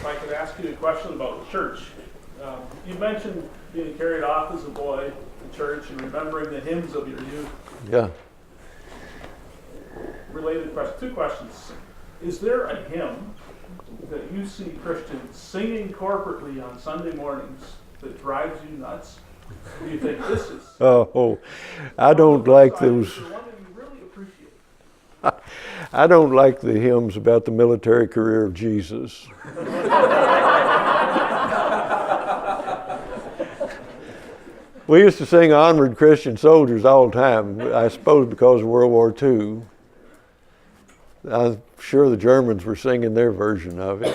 if I could ask you a question about church. You mentioned being carried off as a boy to church and remembering the hymns of your youth. Yeah. Related question, two questions. Is there a hymn that you see Christians singing corporately on Sunday mornings that drives you nuts? Do you think this is? I don't like those. Is there one that you really appreciate? I don't like the hymns about the military career of Jesus. We used to sing Onward Christian Soldiers all the time, I suppose because of World War II. I'm sure the Germans were singing their version of it.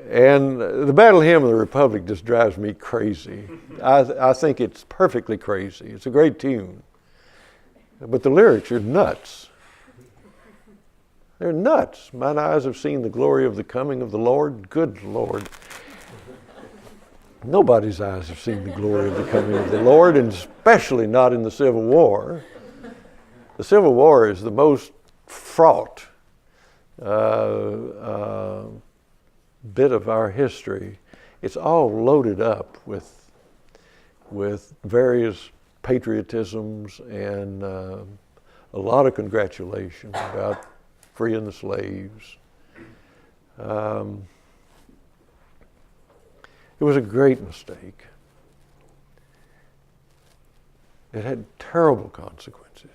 And the Battle Hymn of the Republic just drives me crazy. I think it's perfectly crazy. It's a great tune. But the lyrics are nuts. They're nuts. Mine eyes have seen the glory of the coming of the Lord. Good Lord. Nobody's eyes have seen the glory of the coming of the Lord, and especially not in the Civil War. The Civil War is the most fraught bit of our history. It's all loaded up with various patriotisms and a lot of congratulations about freeing the slaves. It was a great mistake. It had terrible consequences.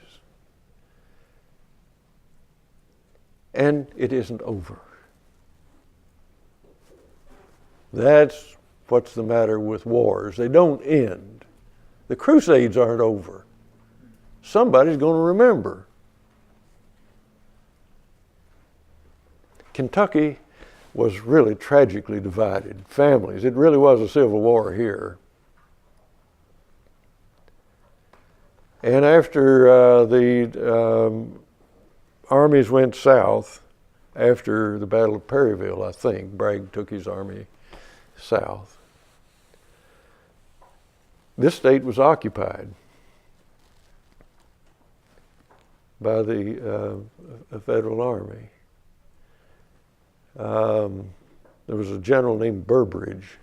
And it isn't over. That's what's the matter with wars. They don't end. The Crusades aren't over. Somebody's going to remember. Kentucky was really tragically divided. Families. It really was a civil war here. And after the armies went south, after the Battle of Perryville, I think, Bragg took his army south. This state was occupied by the Federal Army. There was a general named Burbridge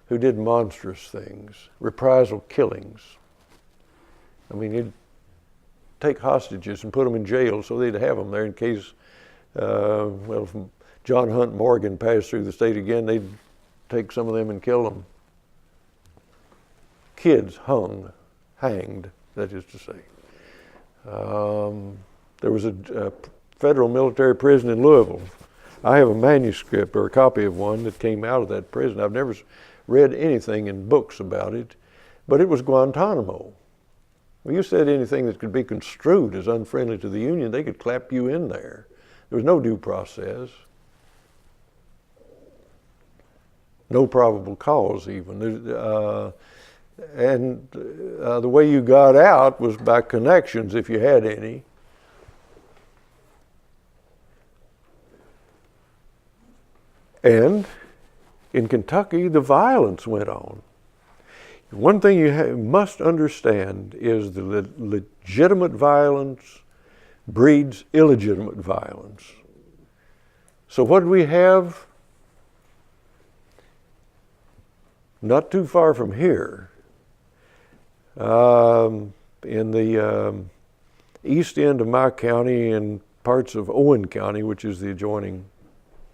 who did monstrous things, reprisal killings. I mean, he'd take hostages and put them in jail so they'd have them there in case, if John Hunt Morgan passed through the state again, they'd take some of them and kill them. Kids hanged, that is to say. There was a federal military prison in Louisville. I have a manuscript or a copy of one that came out of that prison. I've never read anything in books about it, but it was Guantanamo. Well, you said anything that could be construed as unfriendly to the Union, they could clap you in there. There was no due process. No probable cause even. The way you got out was by connections, if you had any. And in Kentucky, the violence went on. One thing you must understand is the legitimate violence breeds illegitimate violence. So what do we have? Not too far from here, in the east end of my county and parts of Owen County, which is the adjoining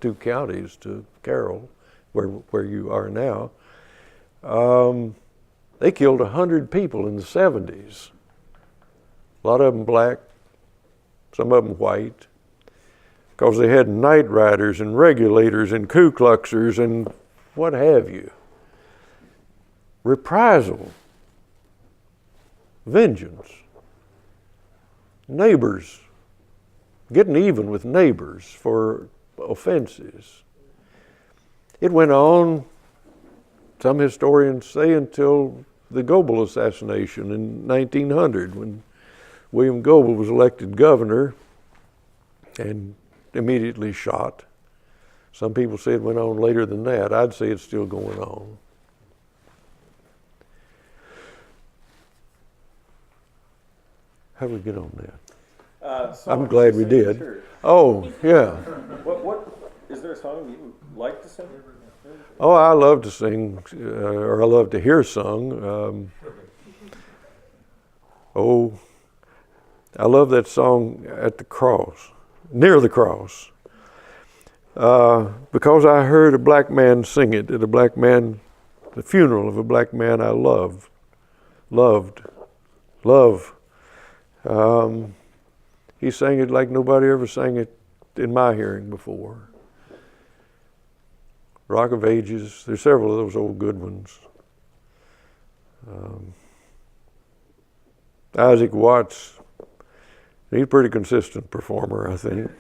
two counties to Carroll, where you are now, they killed 100 people in the 70s. A lot of them black, some of them white, because they had night riders and regulators and Ku Kluxers and what have you. Reprisal, vengeance, neighbors, getting even with neighbors for offenses. It went on, some historians say, until the Goebel assassination in 1900, when William Goebel was elected governor and immediately shot. Some people say it went on later than that. I'd say it's still going on. How do we get on that? I'm glad we you sang in did. church. Oh, yeah. What is there a song you like to sing? Oh, I love to sing, or I love to hear sung. I love that song at the cross, near the cross, because I heard a black man sing it at the funeral of a black man I loved. He sang it like nobody ever sang it in my hearing before. Rock of Ages, there's several of those old good ones. Isaac Watts, he's a pretty consistent performer, I think.